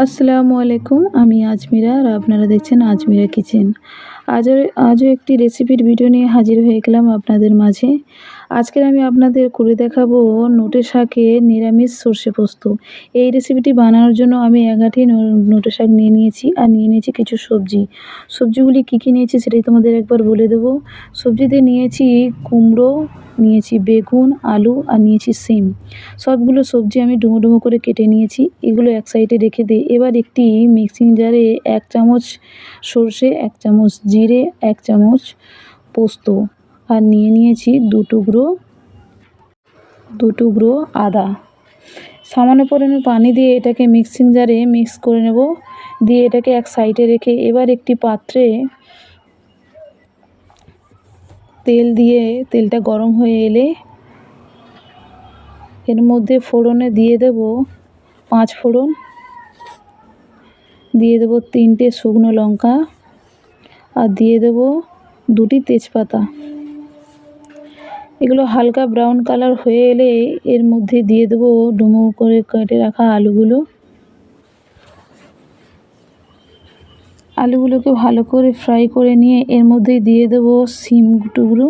আসসালামু আলাইকুম। আমি আজমিরা আর আপনারা দেখছেন আজমিরা কিচেন। আজও একটি রেসিপির ভিডিও নিয়ে হাজির হয়ে গেলাম আপনাদের মাঝে। আজকের আমি আপনাদের করে দেখাবো নোটে শাকের নিরামিষ সর্ষে পোস্ত। এই রেসিপিটি বানানোর জন্য আমি এক আঁটি নোটে শাক নিয়ে নিয়েছি আর নিয়ে নিয়েছি কিছু সবজি। সবজিগুলি কী কী নিয়েছি সেটাই তোমাদের একবার বলে দেবো। সবজিতে নিয়েছি কুমড়ো, নিয়েছি বেগুন, আলু আর নিয়েছি সিম। সবগুলো সবজি আমি ডুমো ডুমো করে কেটে নিয়েছি। এগুলো এক সাইডে রেখে দিয়ে এবার একটি মিক্সিং জারে 1 চামচ সরষে, 1 চামচ জিরে, 1 চামচ পোস্ত আর নিয়ে নিয়েছি দু টুকরো আদা। সামান্য পরিমাণে পানি দিয়ে এটাকে মিক্সিং জারে মিক্স করে নেব। দিয়ে এটাকে এক সাইডে রেখে এবার একটি পাত্রে তেল দিয়ে তেলটা গরম হয়ে এলে এর মধ্যে ফোড়নে দিয়ে দেব 5 ফোড়ন, দিয়ে দেব 3টে শুকনো লঙ্কা আর দিয়ে দেব 2টি তেজপাতা। এগুলো হালকা ব্রাউন কালার হয়ে এলে এর মধ্যে দিয়ে দেব ডুমো করে কেটে রাখা আলুগুলোকে ভালো করে ফ্রাই করে নিয়ে এর মধ্যে দিয়ে দেব সিম টুকরো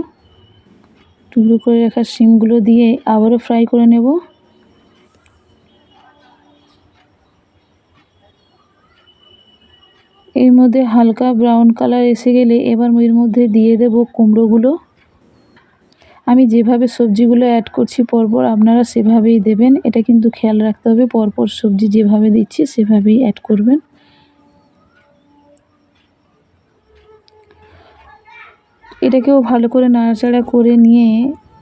করে রাখা সিমগুলো দিয়ে আবারও ফ্রাই করে নেব। এর মধ্যে হালকা ব্রাউন কালার এসে গেলে এবার এর মধ্যে দিয়ে দেব কুমড়োগুলো। আমি যেভাবে সবজিগুলো অ্যাড করছি পরপর আপনারা সেভাবেই দেবেন। এটা কিন্তু খেয়াল রাখতে হবে, পরপর সবজি যেভাবে দিচ্ছি সেভাবেই অ্যাড করবেন। এটাকেও ভালো করে নাড়াচাড়া করে নিয়ে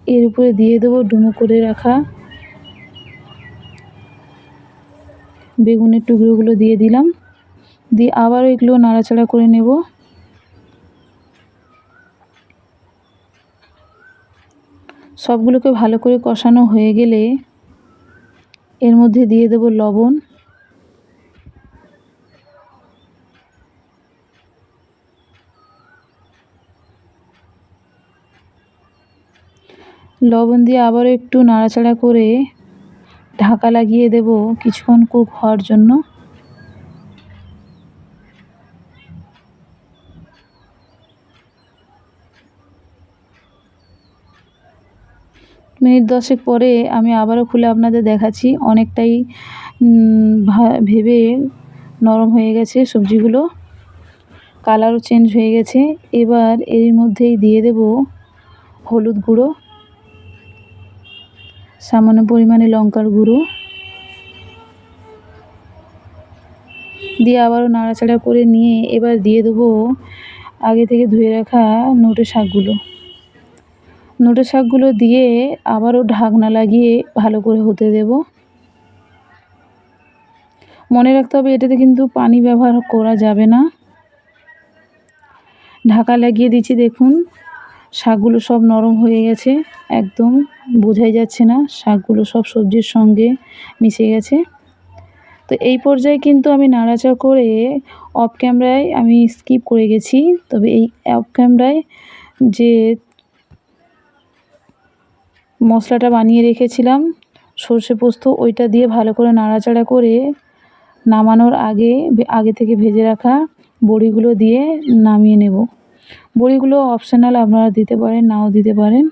এর উপরে দিয়ে দেব ডুমো করে রাখা বেগুনের টুকরোগুলো দিয়ে দিলাম। দিয়ে আবারও এগুলো নাড়াচাড়া করে নেব। সবগুলোকে ভালো করে কষানো হয়ে গেলে এর মধ্যে দিয়ে দেব লবণ, দিয়ে আবারও একটু নাড়াচাড়া করে ঢাকা লাগিয়ে দেব কিছুক্ষণ কুক হওয়ার জন্য। মিনিট 10 পরে আমি আবারও খুলে আপনাদের দেখাচ্ছি। অনেকটাই ভেবে নরম হয়ে গেছে সবজিগুলো, কালারও চেঞ্জ হয়ে গেছে। এবার এর মধ্যেই দিয়ে দেব হলুদ গুঁড়ো, সামান্য পরিমাণে লঙ্কার গুঁড়ো দিয়ে আবারও নাড়াচাড়া করে নিয়ে এবার দিয়ে দেবো আগে থেকে ধুয়ে রাখা নোটে শাকগুলো দিয়ে আবারও ঢাকনা লাগিয়ে ভালো করে হতে দেব। মনে রাখতে হবে এটাতে কিন্তু পানি ব্যবহার করা যাবে না। ঢাকা লাগিয়ে দিচ্ছি, দেখুন শাকগুলো সব নরম হয়ে গেছে, একদম বোঝাই যাচ্ছে না শাকগুলো সব সবজির সঙ্গে মিশে গেছে। তো এই পর্যায়ে কিন্তু আমি নাড়াচাড়া করে অফ ক্যামেরায় আমি স্কিপ করে গেছি, তবে এই অফ ক্যামেরায় যে মশলাটা বানিয়ে রেখেছিলাম সর্ষে পোস্ত, ওইটা দিয়ে ভালো করে নাড়াচাড়া করে নামানোর আগে থেকে ভেজে রাখা বড়িগুলো দিয়ে নামিয়ে নেব। বড়িগুলো অপশনাল, আপনারা দিতে পারেন নাও দিতে পারেন।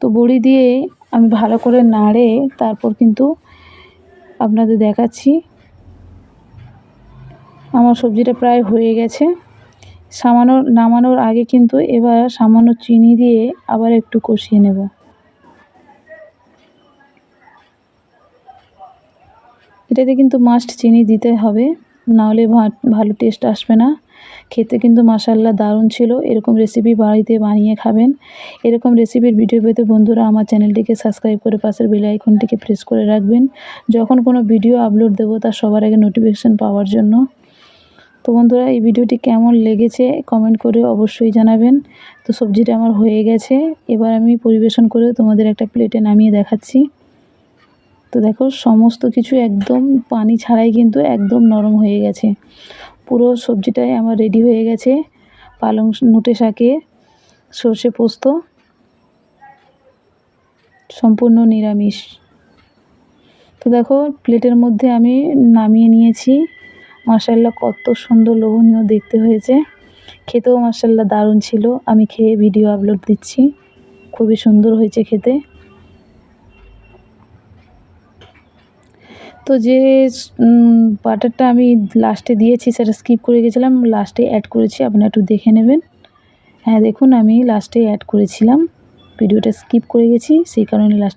তো বড়ি দিয়ে আমি ভালো করে নাড়ে তারপর কিন্তু আপনাদের দেখাচ্ছি। আমার সবজিটা প্রায় হয়ে গেছে। নামানোর আগে কিন্তু এবার সামান্য চিনি দিয়ে আবার একটু কষিয়ে নেব। এটাতে কিন্তু মাস্ট চিনি দিতে হবে, নাহলে ভালো টেস্ট আসবে না। খেতে কিন্তু মাশাআল্লাহ দারুণ ছিল। এরকম রেসিপি বাড়িতে বানিয়ে খাবেন। এরকম রেসিপির ভিডিও পেতে বন্ধুরা আমার চ্যানেলটিকে সাবস্ক্রাইব করে পাশের বেল আইকনটিকে প্রেস করে রাখবেন, যখন কোনো ভিডিও আপলোড দেবো তার সবার আগে নোটিফিকেশান পাওয়ার জন্য। তো বন্ধুরা এই ভিডিওটি কেমন লেগেছে কমেন্ট করে অবশ্যই জানাবেন। তো সবজিটা আমার হয়ে গেছে, এবার আমি পরিবেশন করে তোমাদের একটা প্লেটে নামিয়ে দেখাচ্ছি। তো দেখো সমস্ত কিছু একদম পানি ছাড়াই কিন্তু একদম নরম হয়ে গেছে। পুরো সবজিটাই আমার রেডি হয়ে গেছে। নোটে শাকে সর্ষে পোস্ত সম্পূর্ণ নিরামিষ। তো দেখো প্লেটের মধ্যে আমি নামিয়ে নিয়েছি। মাশাআল্লাহ কত সুন্দর লোভনীয় দেখতে হয়েছে, খেতেও মাশাআল্লাহ দারুণ ছিল। আমি খেয়ে ভিডিও আপলোড দিচ্ছি, খুবই সুন্দর হয়েছে খেতে। তো যে বাটারটা আমি লাস্টে দিয়েছি সেটা স্কিপ করে গেছিলাম, লাস্টে অ্যাড করেছি, আপনারা একটু দেখে নেবেন। হ্যাঁ দেখুন আমি লাস্টে অ্যাড করেছিলাম, ভিডিওটা স্কিপ করে গেছি সেই কারণে লাস্টে